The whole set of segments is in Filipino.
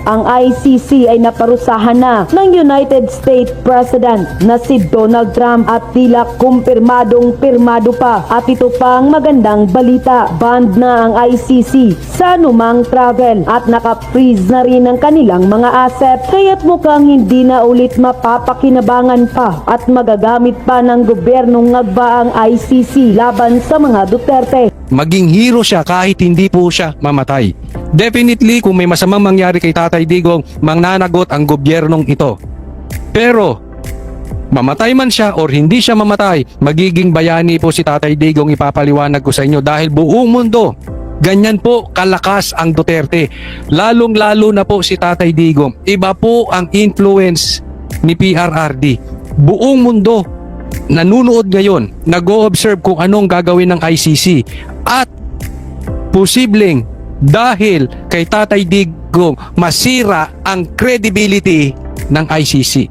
ang ICC ay naparusahan na ng United States President na si Donald Trump at tila kumpirmadong pirmado pa. At ito pang magandang balita, banned na ang ICC sa anumang travel at naka-freeze na rin ang kanilang mga asset. Kaya't mukhang hindi na ulit mapapakinabangan pa at magagamit pa ng gobyernong ngagba ang ICC laban sa mga Duterte. Maging hero siya kahit hindi po siya mamatay. Definitely kung may masamang mangyari kay Tatay Digong, mananagot ang gobyernong ito. Pero mamatay man siya or hindi siya mamatay, magiging bayani po si Tatay Digong, ipapaliwanag ko sa inyo, dahil buong mundo ganyan po kalakas ang Duterte. Lalong-lalo na po si Tatay Digong. Iba po ang influence ni PRRD. Buong mundo nanunood ngayon, nag-o-observe kung anong gagawin ng ICC. At posibleng dahil kay Tatay Digong masira ang credibility ng ICC.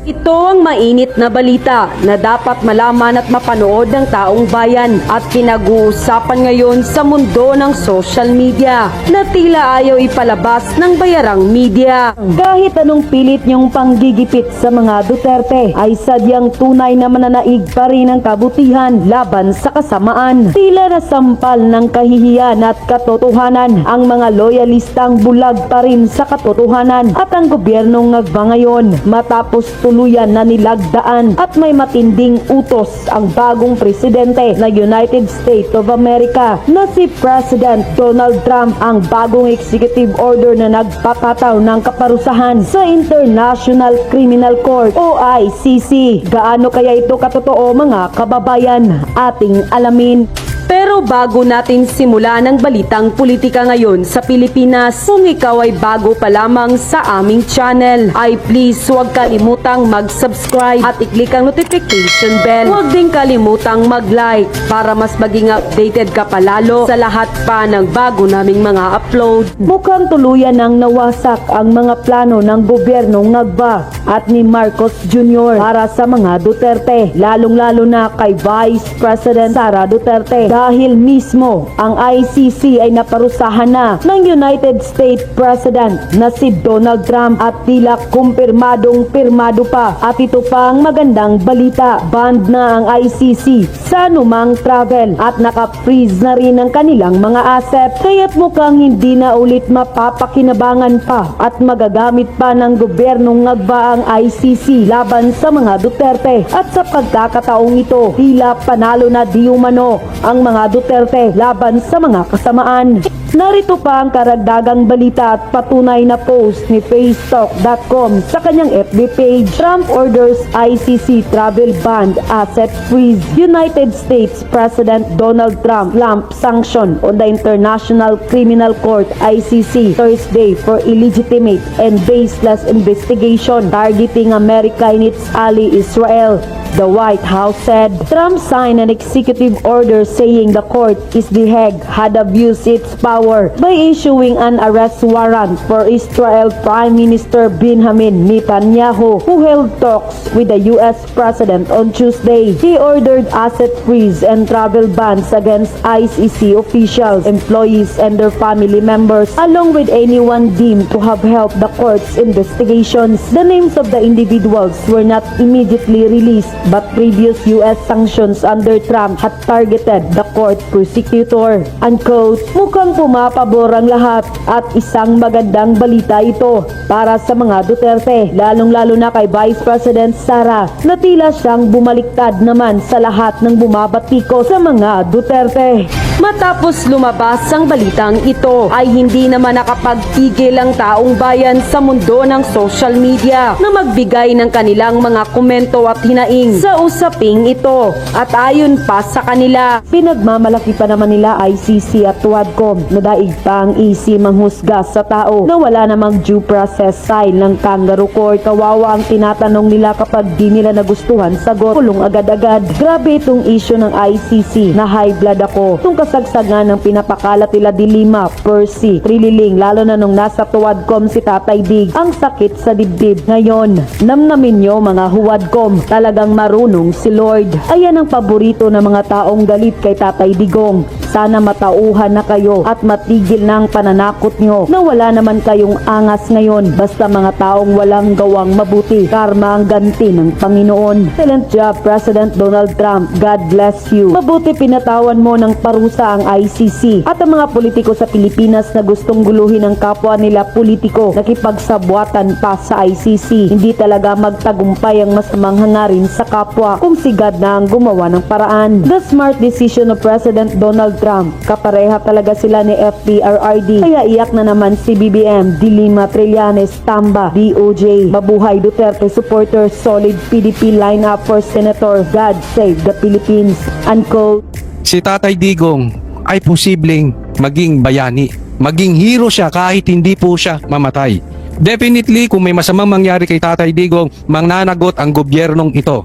Ito ang mainit na balita na dapat malaman at mapanood ng taong bayan at pinag-uusapan ngayon sa mundo ng social media na tila ayaw ipalabas ng bayarang media. Kahit anong pilit niyong panggigipit sa mga Duterte ay sadyang tunay na mananaig pa rin ang kabutihan laban sa kasamaan. Tila nasampal ng kahihiyan at katotohanan ang mga loyalistang bulag pa rin sa katotohanan at ang gobyernong ngagba ngayon matapos tuluyan na nilagdaan at may matinding utos ang bagong presidente ng United States of America na si President Donald Trump. Ang bagong executive order na nagpapataw ng kaparusahan sa International Criminal Court o ICC. Gaano kaya ito katotoo mga kababayan? Ating alamin. Pero bago natin simula ng balitang politika ngayon sa Pilipinas, kung ikaw ay bago pa lamang sa aming channel, ay please huwag kalimutang mag-subscribe at i-click ang notification bell. Huwag din kalimutang mag-like para mas maging updated ka palalo sa lahat pa ng bago naming mga upload. Mukhang tuluyan nang nawasak ang mga plano ng gobyernong ngagba at ni Marcos Jr. para sa mga Duterte, lalong-lalo na kay Vice President Sara Duterte. Dahil mismo ang ICC ay naparusahan na ng United States President na si Donald Trump at tila kumpirmadong pirmado pa. At ito pang magandang balita, banned na ang ICC sa anumang travel at naka-freeze na rin ang kanilang mga asset. Kaya't mukhang hindi na ulit mapapakinabangan pa at magagamit pa ng gobyernong ngagba ang ICC laban sa mga Duterte. At sa pagkakataong ito, tila panalo na di umano ang mga Duterte laban sa mga kasamaan. Narito pa ang karagdagang balita at patunay na post ni facetalk.com sa kanyang FB page. Trump orders ICC travel ban, asset freeze. United States President Donald Trump lump sanction on the International Criminal Court ICC Thursday for illegitimate and baseless investigation targeting America and its ally Israel. The White House said Trump signed an executive order saying the court in The Hague had abused its power by issuing an arrest warrant for Israel Prime Minister Benjamin Netanyahu, who held talks with the U.S. President on Tuesday. He ordered asset freeze and travel bans against ICC officials, employees, and their family members, along with anyone deemed to have helped the court's investigations. The names of the individuals were not immediately released, but previous U.S. sanctions under Trump had targeted the court prosecutor. Unquote. Mukhang pumapabor ang lahat at isang magandang balita ito para sa mga Duterte, lalong-lalo na kay Vice President Sara na tila siyang bumaliktad naman sa lahat ng bumabatiko sa mga Duterte. Matapos lumabas ang balitang ito, ay hindi naman nakapagpigil ang taong bayan sa mundo ng social media na magbigay ng kanilang mga komento at hinaing sa usaping ito. At ayon pa sa kanila, pinagmamalaki pa naman nila ICC at Quadcom na daig pa ang EC manghusga sa tao na wala namang due process style ng kangaroo court. Kawawa ang tinatanong nila kapag di nila nagustuhan sagot, kulong agad-agad. Grabe itong issue ng ICC na high blood ako. Itong kasagsagan ng pinapakalat nila Dilima, Percy, Trililing, lalo na nung nasa Quadcom si Tatay Dig. Ang sakit sa dibdib. Ngayon, namnamin nyo mga Huwadcom, talagang marunong si Lord. Ayan ang paborito ng mga taong galit kay Tatay Digong. Sana matauhan na kayo at matigil na ang pananakot nyo na wala naman kayong angas ngayon. Basta mga taong walang gawang mabuti, karma ang ganti ng Panginoon. Excellent job, President Donald Trump. God bless you. Mabuti pinatawan mo ng parusa ang ICC at ang mga politiko sa Pilipinas na gustong guluhin ang kapwa nila politiko, nakipagsabwatan pa sa ICC. Hindi talaga magtagumpay ang masamang hangarin sa kapwa kung si God na ang gumawa ng paraan. The smart decision of President Donald Trump. Kapareha talaga sila ni FPRRD. Kaya iyak na naman si BBM, Dilima, Trillanes, Tamba, DOJ. Mabuhay Duterte supporters, solid PDP lineup for Senator. God save the Philippines. Unquote. Si Tatay Digong ay posibleng maging bayani. Maging hero siya kahit hindi po siya mamatay. Definitely, kung may masamang mangyari kay Tatay Digong, mangnanagot ang gobyernong ito.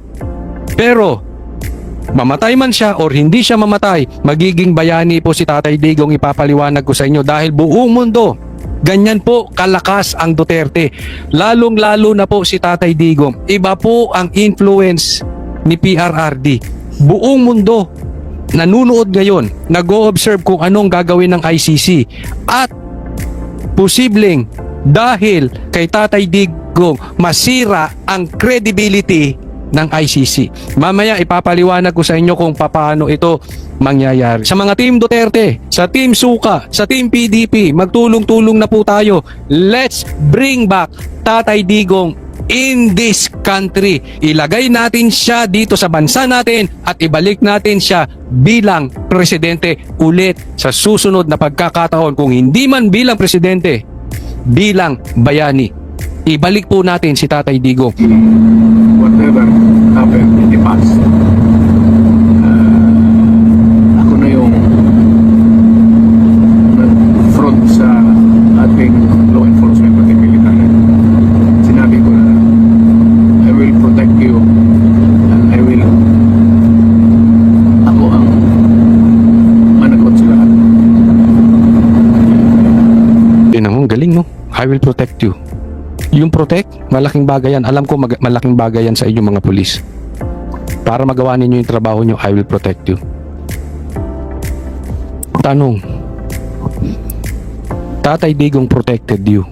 Pero, mamatay man siya or hindi siya mamatay, magiging bayani po si Tatay Digong, ipapaliwanag ko sa inyo dahil buong mundo, ganyan po kalakas ang Duterte. Lalong-lalo na po si Tatay Digong. Iba po ang influence ni PRRD. Buong mundo nanunood ngayon, nag-o-observe kung anong gagawin ng ICC at posibleng dahil kay Tatay Digong masira ang credibility ng ICC. Mamaya ipapaliwanag ko sa inyo kung paano ito mangyayari. Sa mga Team Duterte, sa Team Suka, sa Team PDP, magtulong-tulong na po tayo. Let's bring back Tatay Digong in this country. Ilagay natin siya dito sa bansa natin at ibalik natin siya bilang presidente ulit sa susunod na pagkakataon. Kung hindi man bilang presidente, bilang bayani. Ibalik po natin si Tatay Digong. Whatever happened in the past, ako na yung nag-front sa ating law enforcement pati military. Sinabi ko na I will protect you and I will ako ang managot sa lahat. Tingnan mo, galing no? I will protect you. Yung protect, malaking bagay yan. Alam ko malaking bagay yan sa inyong mga pulis. Para magawa ninyo yung trabaho nyo, I will protect you. Tanong, Tatay Digong protected you.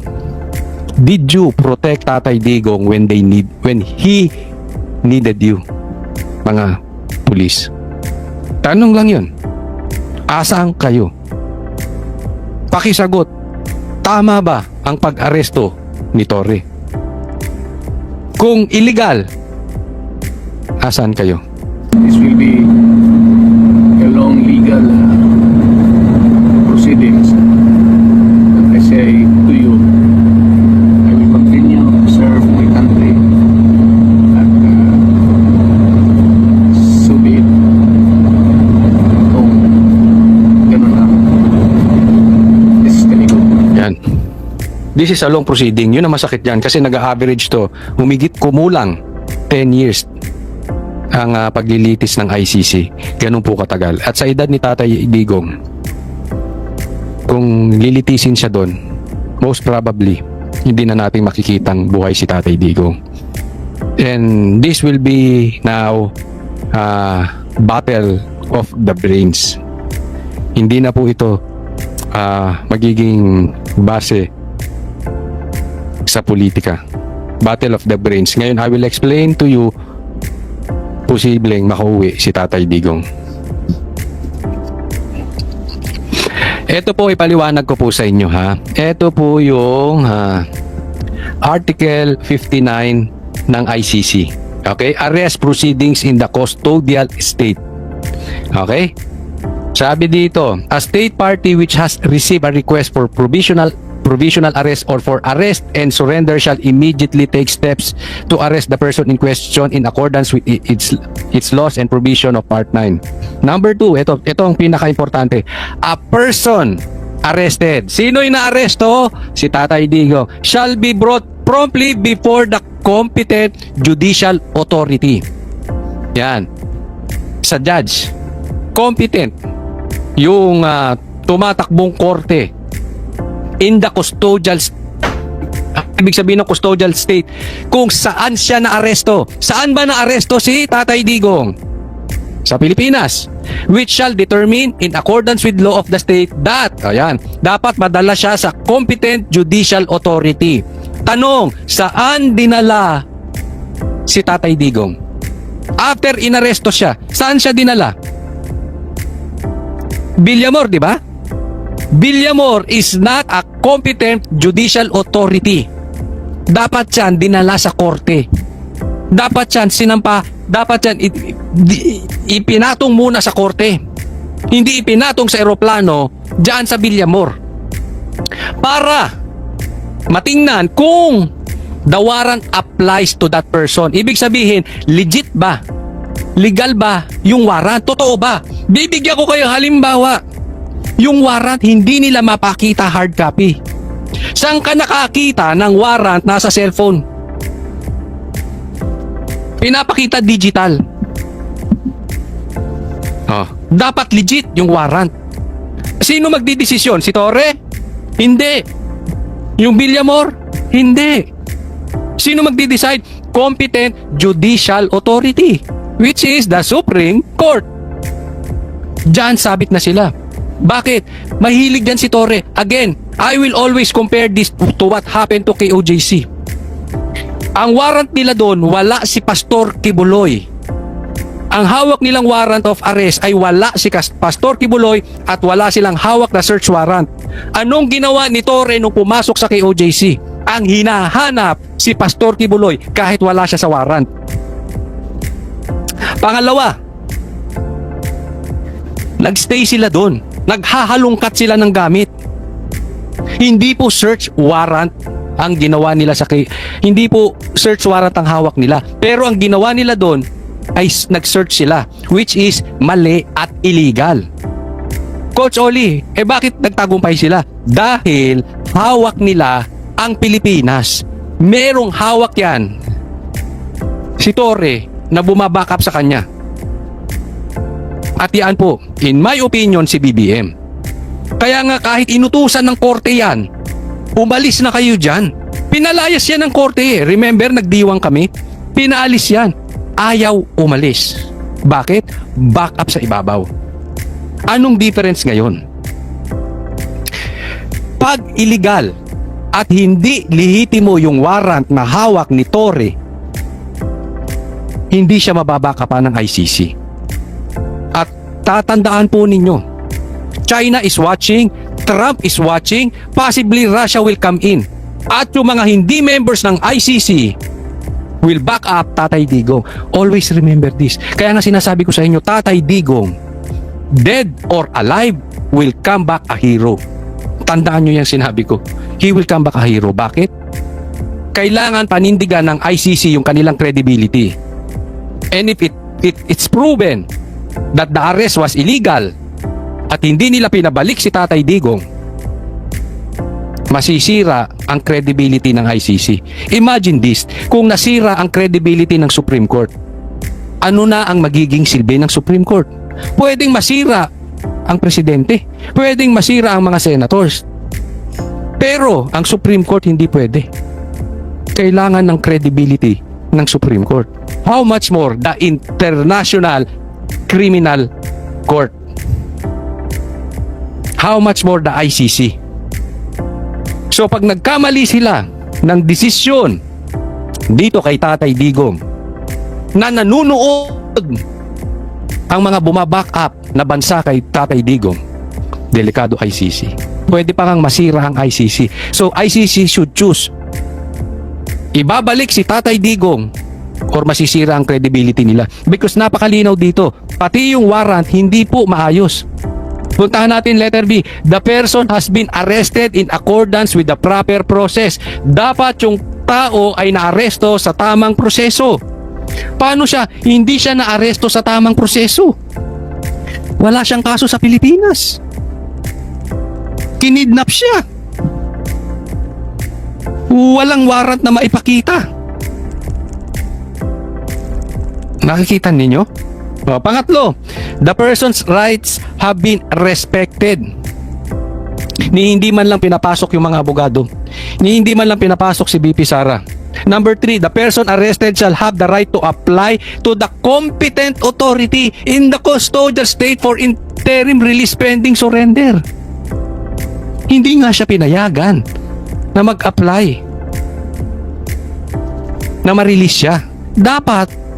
Did you protect Tatay Digong when he needed you? Mga pulis. Tanong lang yun. Asaan kayo? Pakisagot. Tama ba ang pag-aresto ni Torre? Kung illegal, asan kayo? This will be a long legal proceedings. And I say to you, I will continue to serve my country at so be it. Kung ganun lang. This is the legal. Yan. This is a long proceeding. Yun ang masakit yan kasi nag-average to. Humigit kumulang 10 years ang paglilitis ng ICC. Ganun po katagal. At sa edad ni Tatay Digong, kung lilitisin siya doon, most probably, hindi na natin makikitang buhay si Tatay Digong. And this will be now battle of the brains. Hindi na po ito magiging base sa politika. Battle of the brains. Ngayon, I will explain to you posibleng makauwi si Tatay Digong. Ito po, ipaliwanag ko po sa inyo ha. Ito po yung Article 59 ng ICC. Okay? Arrest proceedings in the custodial state. Okay? Sabi dito, a state party which has received a request for provisional arrest or for arrest and surrender shall immediately take steps to arrest the person in question in accordance with its laws and provision of Part 9. Number 2, ito ang pinaka-importante. A person arrested. Sino yung na-aresto? Si Tatay Digong. Shall be brought promptly before the competent judicial authority. Yan. Sa judge. Competent. Yung tumatakbong korte in the custodial ibig sabihin ng custodial state kung saan siya na-aresto. Saan ba na-aresto si Tatay Digong? sa Pilipinas, which shall determine in accordance with law of the state that, ayan, dapat madala siya sa competent judicial authority. Tanong, saan dinala si Tatay Digong? After inaresto siya, saan siya dinala? Villamor, di ba? Villamor is not a competent judicial authority. Dapat yan dinala sa korte. Dapat yan sinampa, dapat yan ipinatong muna sa korte. Hindi ipinatong sa eroplano diyan sa Villamor. Para matingnan kung the warrant applies to that person. Ibig sabihin, legit ba? Legal ba yung warrant? Totoo ba? Bibigyan ko kayo halimbawa. Yung warrant hindi nila mapakita hard copy. Saan ka nakakita ng warrant nasa cellphone? Pinapakita digital. Dapat legit yung warrant. Sino magdidesisyon? Si Torre? Hindi. Yung Villamor? Hindi. Sino magdi-decide? Competent judicial authority, which is the Supreme Court. Diyan sabit na sila. Bakit? Mahilig dyan si Torre. Again, I will always compare this to what happened to KOJC. Ang warrant nila doon, wala si Pastor Kibuloy. Ang hawak nilang warrant of arrest ay wala si Pastor Kibuloy at wala silang hawak na search warrant. Anong ginawa ni Torre nung pumasok sa KOJC? Ang hinahanap si Pastor Kibuloy kahit wala siya sa warrant. Pangalawa, nagstay sila doon. Naghahalungkat sila ng gamit. Hindi po search warrant ang ginawa nila hindi po search warrant ang hawak nila. Pero ang ginawa nila doon ay nag-search sila, which is mali at illegal. Coach Oli, bakit nagtagumpay sila? Dahil hawak nila ang Pilipinas. Merong hawak yan si Torre na bumabackup sa kanya. At yan po, in my opinion, si BBM. Kaya nga kahit inutusan ng korte yan, umalis na kayo dyan. Pinalayas yan ng korte eh. Remember, nagdiwang kami? Pinaalis yan. Ayaw umalis. Bakit? Back up sa ibabaw. Anong difference ngayon? Pag illegal at hindi lehitimo yung warrant na hawak ni Torre, hindi siya mababakapan ng ICC. At tatandaan po ninyo, China is watching, Trump is watching, possibly Russia will come in. At yung mga hindi members ng ICC will back up Tatay Digong. Always remember this. Kaya nga sinasabi ko sa inyo, Tatay Digong, dead or alive, will come back a hero. Tandaan nyo yung sinabi ko. He will come back a hero. Bakit? Kailangan panindigan ng ICC yung kanilang credibility. And if it's proven that the arrest was illegal at hindi nila pinabalik si Tatay Digong, masisira ang credibility ng ICC. Imagine this, kung nasira ang credibility ng Supreme Court, ano na ang magiging silbi ng Supreme Court? Pwedeng masira ang presidente, pwedeng masira ang mga senators, pero ang Supreme Court hindi pwede. Kailangan ng credibility ng Supreme Court. How much more the International Criminal Court? How much more the ICC? So pag nagkamali sila ng desisyon dito kay Tatay Digong na nanunood ang mga bumaback up na bansa kay Tatay Digong, delikado ICC. Pwede pa ngang masira ang ICC. So ICC should choose. Ibabalik si Tatay Digong or masisira ang credibility nila. Because napakalinaw dito. Pati yung warrant hindi po maayos. Puntahan natin letter B. The person has been arrested in accordance with the proper process. Dapat yung tao ay naaresto sa tamang proseso. Paano siya? Hindi siya naaresto sa tamang proseso. Wala siyang kaso sa Pilipinas. Kinidnap siya. Walang warrant na maipakita. Nakikita ninyo? Pangatlo, the person's rights have been respected. Ni hindi man lang pinapasok yung mga abogado. Ni hindi man lang pinapasok si BP Sara. Number 3, the person arrested shall have the right to apply to the competent authority in the custodial state for interim release pending surrender. Hindi nga siya pinayagan na mag-apply na ma-release siya. Dapat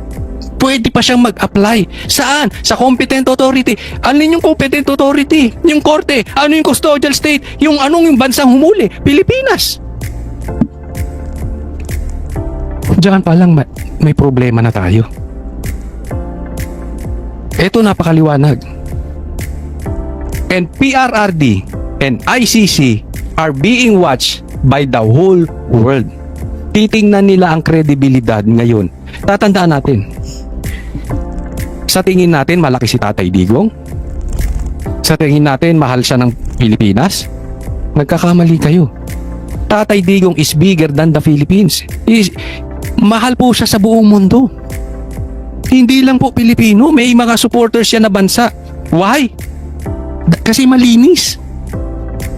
pwede pa siyang mag-apply. Saan? Sa competent authority. Ano yung competent authority? Yung korte. Ano yung custodial state? Yung anong yung bansang humuli? Pilipinas. Diyan pa lang may problema na tayo. Ito napakaliwanag. And PRRD and ICC are being watched by the whole world. Titingnan nila ang kredibilidad ngayon. Tatandaan natin. Sa tingin natin malaki si Tatay Digong. Sa tingin natin mahal siya ng Pilipinas. Nagkakamali kayo. Tatay Digong is bigger than the Philippines. Mahal po siya sa buong mundo. Hindi lang po Pilipino, may mga supporters siya na bansa. Why? Kasi malinis.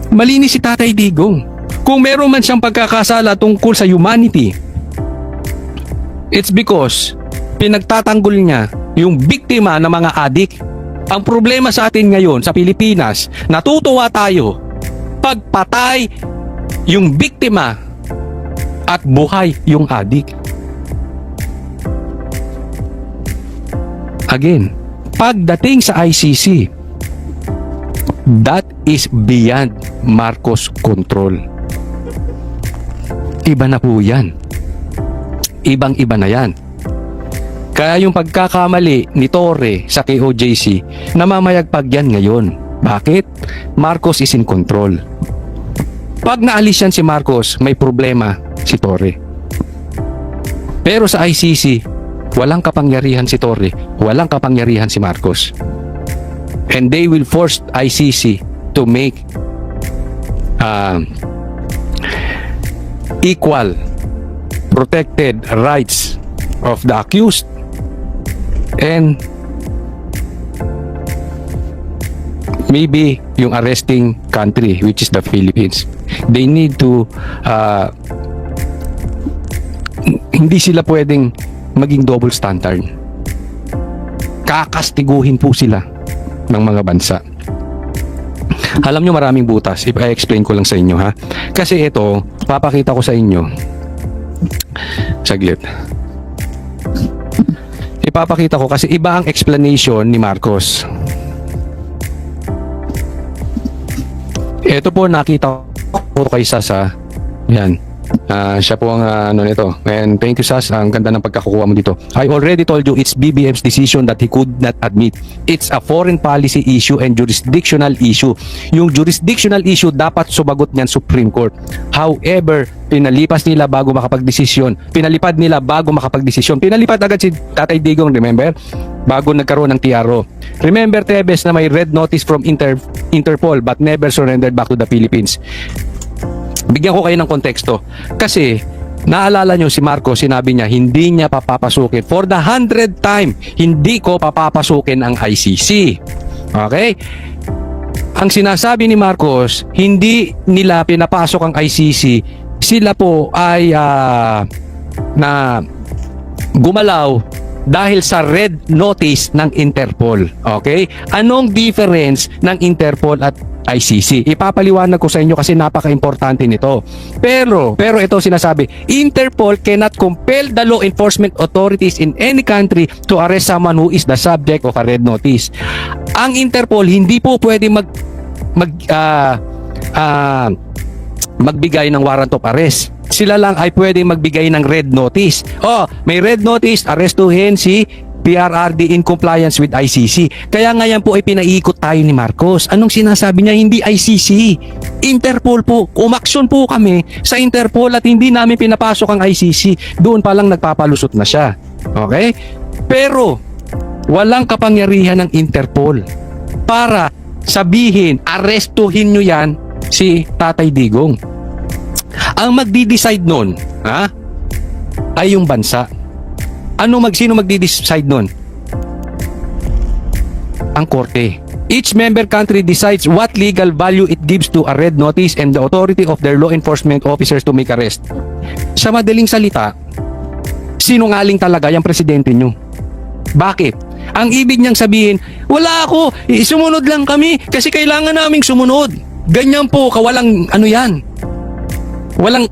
Malinis si Tatay Digong. Kung meron man siyang pagkakasala tungkol sa humanity, it's because pinagtatanggol niya yung biktima ng mga adik. Ang problema sa atin ngayon sa Pilipinas, natutuwa tayo pagpatay yung biktima at buhay yung adik. Again, pagdating sa ICC, that is beyond Marcos control. Iba na po yan. Ibang-iba na yan. Kaya yung pagkakamali ni Torre sa KOJC, namamayagpag yan ngayon. Bakit? Marcos is in control. Pag naalis yan si Marcos, may problema si Torre. Pero sa ICC, walang kapangyarihan si Torre, walang kapangyarihan si Marcos. And they will force ICC to make equal protected rights of the accused and maybe yung arresting country, which is the Philippines. They need to hindi sila pwedeng maging double standard. Kakastiguhin po sila ng mga bansa. Alam nyo maraming butas. If I explain ko lang sa inyo ha. Kasi ito, papakita ko sa inyo. Saglit. Ipapakita ko kasi iba ang explanation ni Marcos. Ito po nakita ko kay Sasa. Yan. Siya po ang ano nito. And thank you Sas, ang ganda ng pagkakukuha mo dito. I already told you it's BBM's decision that he could not admit. It's a foreign policy issue and jurisdictional issue. Yung jurisdictional issue dapat sumagot niyan Supreme Court. However, pinalipad nila bago makapagdesisyon. Pinalipad agad si Tatay Digong, remember? Bago nagkaroon ng TRO. Remember Tebes na may red notice from Interpol but never surrendered back to the Philippines. Bigyan ko kayo ng konteksto. Kasi, naalala nyo si Marcos, sinabi niya, hindi niya papapasukin. For the 100th time, hindi ko papapasukin ang ICC. Okay? Ang sinasabi ni Marcos, hindi nila pinapasok ang ICC. Sila po ay na gumalaw dahil sa red notice ng Interpol. Okay? Anong difference ng Interpol at ICC? Ipapaliwanag ko sa inyo kasi napaka-importante nito. Pero ito sinasabi, Interpol cannot compel the law enforcement authorities in any country to arrest someone who is the subject of a red notice. Ang Interpol hindi po pwede magbigay ng warrant of arrest. Sila lang ay pwede magbigay ng red notice. Oh, may red notice, arestuhin si PRRD in compliance with ICC. Kaya nga yan po ay pinaikot tayo ni Marcos. Anong sinasabi niya? Hindi ICC. Interpol po. Umaksyon po kami sa Interpol at hindi namin pinapasok ang ICC. Doon pa lang nagpapalusot na siya. Okay? Pero, walang kapangyarihan ng Interpol para sabihin, arestuhin nyo yan si Tatay Digong. Ang magdi-decide nun, ay yung bansa. Sino magdi-decide nun? ang korte. Each member country decides what legal value it gives to a red notice and the authority of their law enforcement officers to make arrest. Sa madaling salita, sinungaling talaga yung presidente nyo. Bakit? Ang ibig niyang sabihin, wala ako, sumunod lang kami kasi kailangan naming sumunod. Ganyan po, kawalang ano yan.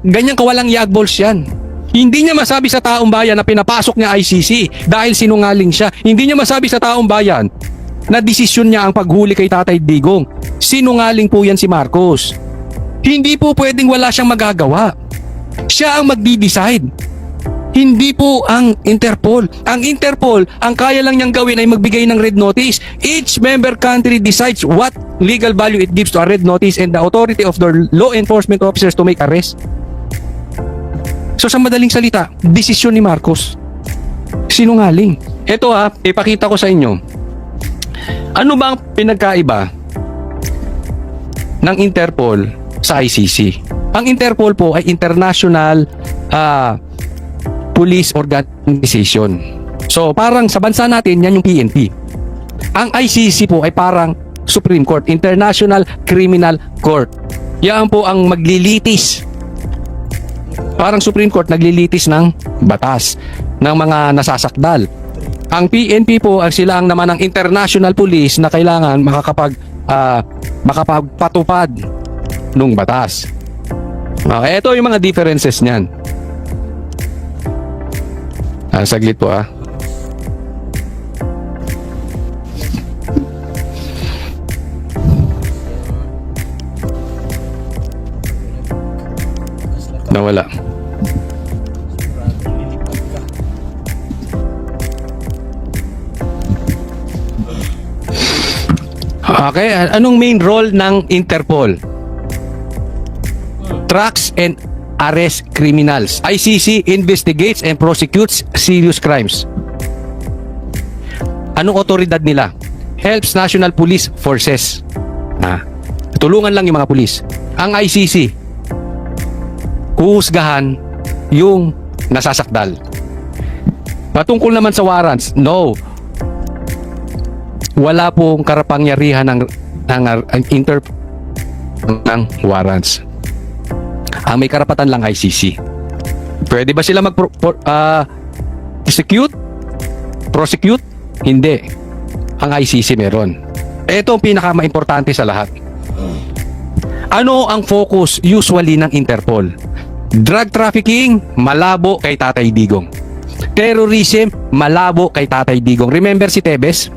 Ganyan kawalang yagbols yan. Hindi niya masabi sa taong bayan na pinapasok niya ICC dahil sinungaling siya. Hindi niya masabi sa taong bayan na desisyon niya ang paghuli kay Tatay Digong. Sinungaling po yan si Marcos. Hindi po pwedeng wala siyang magagawa. Siya ang magdi-decide. Hindi po ang Interpol. Ang Interpol, ang kaya lang niyang gawin ay magbigay ng red notice. Each member country decides what legal value it gives to a red notice and the authority of their law enforcement officers to make arrest. So sa madaling salita, desisyon ni Marcos. Sinungaling. Ito ipakita ko sa inyo. Ano ba ang pinagkaiba ng Interpol sa ICC? Ang Interpol po ay international police organization. So parang sa bansa natin, yan yung PNP. Ang ICC po ay parang Supreme Court, International Criminal Court. Yan po ang maglilitis. Parang Supreme Court naglilitis ng batas ng mga nasasakdal. Ang PNP po ay sila ang naman ng international police na kailangan makapagpatupad ng batas. Okay, ito yung mga differences niyan. Saglit po Nawala. Okay, anong main role ng Interpol? Tracks and arrest criminals. ICC investigates and prosecutes serious crimes. Anong otoridad nila? Helps national police forces. Tulungan lang yung mga pulis. Ang ICC, huhusgahan yung nasasakdal. Patungkol naman sa warrants, no. Wala pong karapangyarihan ng ng warrants. Ang may karapatan lang ICC. Pwede ba sila prosecute? Hindi. Ang ICC meron. Ito ang pinaka-importante sa lahat. Ano ang focus usually ng Interpol? Drug trafficking, malabo kay Tatay Digong. Terrorism, malabo kay Tatay Digong. Remember si Tebes?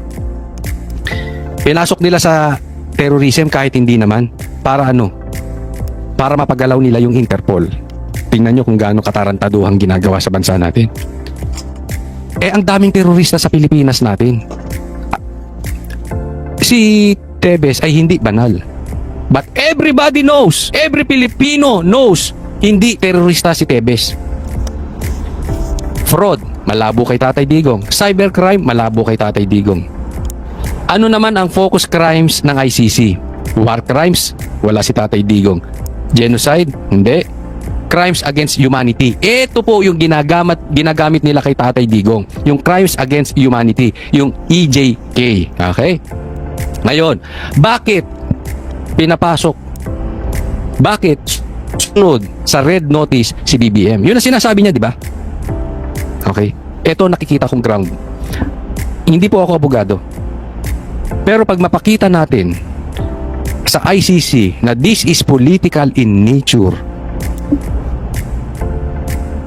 Pinasok nila sa terrorism kahit hindi naman. Para ano? Para mapagalaw nila yung Interpol. Tingnan nyo kung gaano katarantaduhang ginagawa sa bansa natin. Ang daming terorista sa Pilipinas natin. Si Tebes ay hindi banal. But everybody knows, every Filipino knows, hindi terorista si Tebes. Fraud, malabo kay Tatay Digong. Cybercrime, malabo kay Tatay Digong. Ano naman ang focus crimes ng ICC? War crimes, wala si Tatay Digong. Genocide, hindi. Crimes against humanity. Ito po yung ginagamit nila kay Tatay Digong. Yung crimes against humanity, yung EJK. Okay? Ngayon, bakit pinapasok? Bakit sunod sa red notice si BBM? Yun ang sinasabi niya, di ba? Okay? Ito nakikita kong ground. Hindi po ako abogado. Pero pag mapakita natin sa ICC na this is political in nature,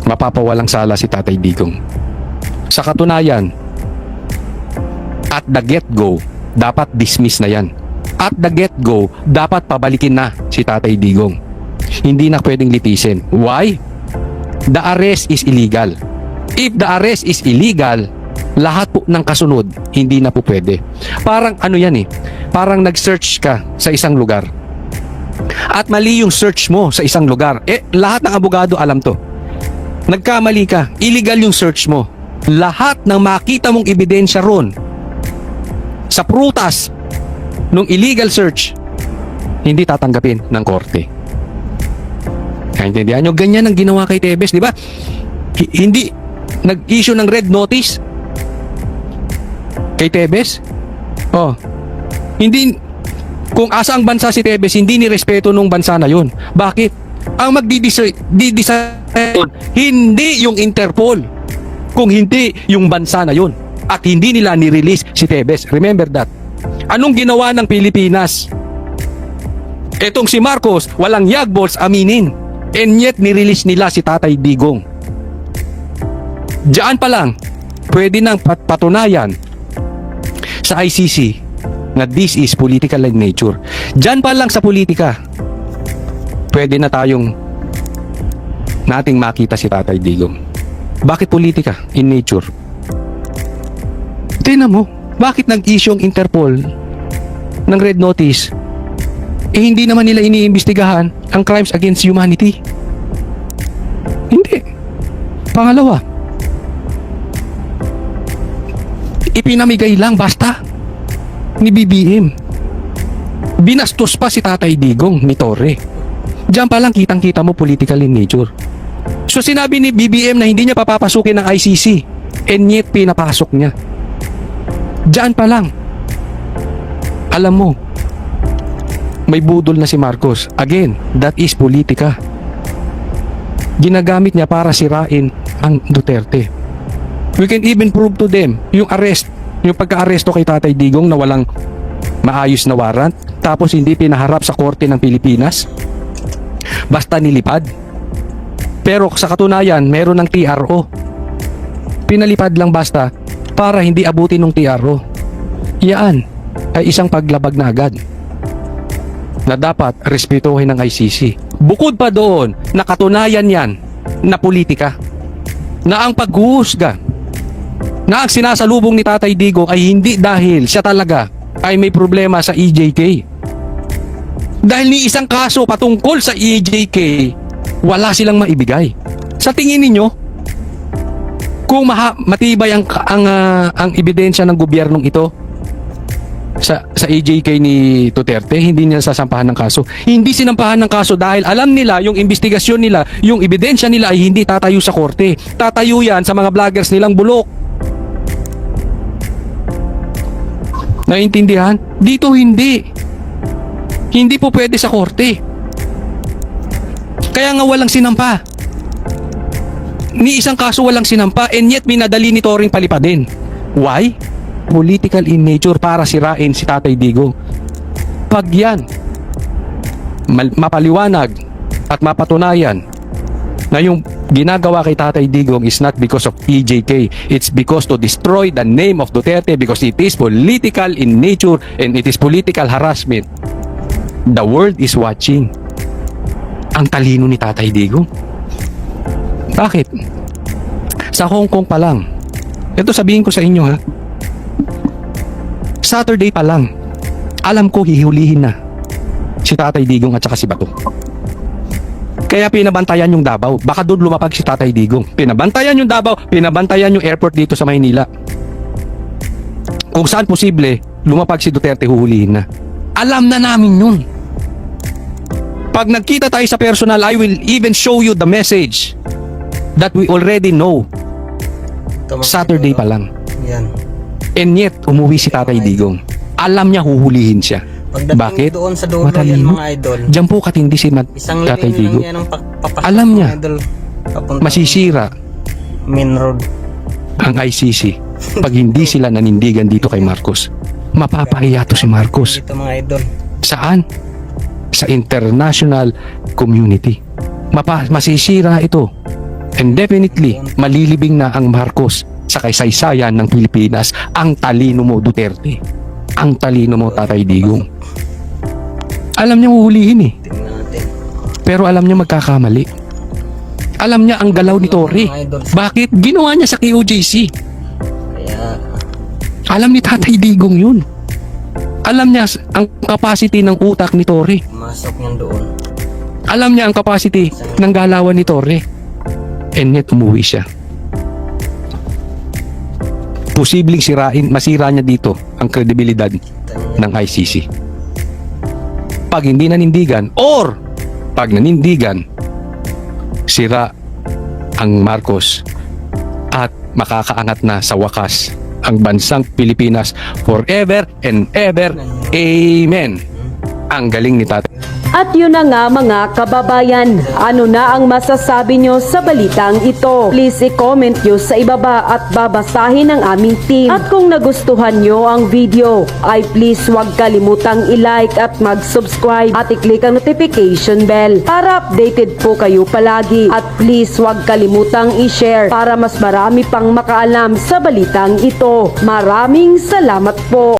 mapapawalang sala si Tatay Digong. Sa katunayan, at the get-go, dapat dismiss na yan. At the get-go, dapat pabalikin na si Tatay Digong. Hindi na pwedeng litisin. Why? The arrest is illegal. If the arrest is illegal, lahat po ng kasunod, hindi na po pwede. Parang ano yan parang nag-search ka sa isang lugar. At mali yung search mo sa isang lugar. Lahat ng abogado alam to. Nagkamali ka, illegal yung search mo. Lahat ng makita mong ebidensya ron sa prutas nung illegal search, hindi tatanggapin ng korte. Naintindihan nyo? Ganyan ang ginawa kay Tebes, di ba? Hindi nag-issue ng red notice kay Tebes. Oh. Hindi, kung asa ang bansa si Tebes, hindi ni respeto nung bansa na yun. Bakit? Ang magdi-decide hindi yung Interpol, kung hindi yung bansa na yun. At hindi nila ni-release si Tebes. Remember that. Anong ginawa ng Pilipinas? Etong si Marcos, walang yagbols aminin. And yet, ni-release nila si Tatay Digong. Diyan pa lang, pwede nang patunayan sa ICC na this is political in nature. Diyan pa lang sa politika, pwede na tayong nating makita si Tatay Digong. Bakit politika in nature? Tingnan mo, bakit nag-issue ang Interpol ng red notice? Hindi naman nila iniimbestigahan ang crimes against humanity. Hindi. Pangalawa, ipinamigay lang basta ni BBM. Binastos pa si Tatay Digong ni Torre. Diyan pa lang kitang-kita mo political in nature. So sinabi ni BBM na hindi niya papapasukin ng ICC, and yet pinapasok niya. Diyan pa lang. Alam mo, may budol na si Marcos. Again, that is politika. Ginagamit niya para sirain ang Duterte. We can even prove to them yung arrest, yung pagka-aresto kay Tatay Digong na walang maayos na warrant, tapos hindi pinaharap sa korte ng Pilipinas, basta nilipad. Pero sa katunayan, meron ng TRO. Pinalipad lang basta para hindi abutin ng TRO. Yan ay isang paglabag na agad na dapat respetuhin ng ICC. Bukod pa doon, nakatunayan yan na politika, na ang paghuhusga, na ang sinasalubong ni Tatay Digong ay hindi dahil siya talaga ay may problema sa EJK. Dahil ni isang kaso patungkol sa EJK, wala silang maibigay. Sa tingin ninyo, kung matibay ang ebidensya ng gobyernong ito sa EJK ni Duterte, hindi niya sasampahan ng kaso. Hindi sinampahan ng kaso dahil alam nila, yung investigasyon nila, yung ebidensya nila ay hindi tatayo sa korte. Tatayo yan sa mga vloggers nilang bulok. Naintindihan? Dito hindi. Hindi po pwede sa korte. Kaya nga walang sinampa. Ni isang kaso walang sinampa, and yet minadali ni Toring palipadin. Why? Political in nature, para sirain si Tatay Digong. Pag yan mapaliwanag at mapatunayan na yung ginagawa kay Tatay Digong is not because of EJK, it's because to destroy the name of Duterte, because it is political in nature and it is political harassment. The world is watching. Ang talino ni Tatay Digong. Bakit? Sa Hong Kong pa lang, ito sabihin ko sa inyo ha, Saturday pa lang, alam ko hihulihin na si Tatay Digong at saka si Bato. Kaya pinabantayan yung Davao. Baka doon lumapag si Tatay Digong. Pinabantayan yung Davao, pinabantayan yung airport dito sa Maynila. Kung saan posible, lumapag si Duterte, huhulihin na. Alam na namin yun. Pag nagkita tayo sa personal, I will even show you the message that we already know. Saturday pa lang. Yan. And yet, umuwi si Tatay Digong. Alam niya huhulihin siya. Pagdating Bakit? doon sa dulo yan, Matalino. mga idol. Diyan po katindi si Isang Tatay lilim lang Digong. yan ang papasok, Alam niya. mga idol. Papuntang Masisira main road. ang ICC pag hindi sila nanindigan dito kay Marcos. Mapapahiya to si Marcos. Dito mga idol. Saan? Sa international community. Masisira ito. And definitely, malilibing na ang Marcos sa kaysaysayan ng Pilipinas. Ang talino mo, Duterte. Ang talino mo, Tatay Digong. Alam niya huhulihin eh. Tingnan natin. Pero alam niya magkakamali. Alam niya ang galaw ni Torre. Bakit? Ginawa niya sa KOJC. Kaya, Alam ni Tatay Digong yun. Alam niya ang capacity ng utak ni Torre. pumasok niyan doon. Alam niya ang capacity ng galawan ni Torre. And yet umuwi siya. Posibleng masira niya dito ang kredibilidad ng ICC. Pag hindi nanindigan, or pag nanindigan, sira ang Marcos at makakaangat na sa wakas ang bansang Pilipinas forever and ever. Amen. Ang galing ni tatay. At yun na nga mga kababayan, ano na ang masasabi nyo sa balitang ito? Please i-comment nyo sa ibaba at babasahin ng aming team. At kung nagustuhan nyo ang video, ay please huwag kalimutang i-like at mag-subscribe at i-click ang notification bell para updated po kayo palagi. At please huwag kalimutang i-share para mas marami pang makaalam sa balitang ito. Maraming salamat po.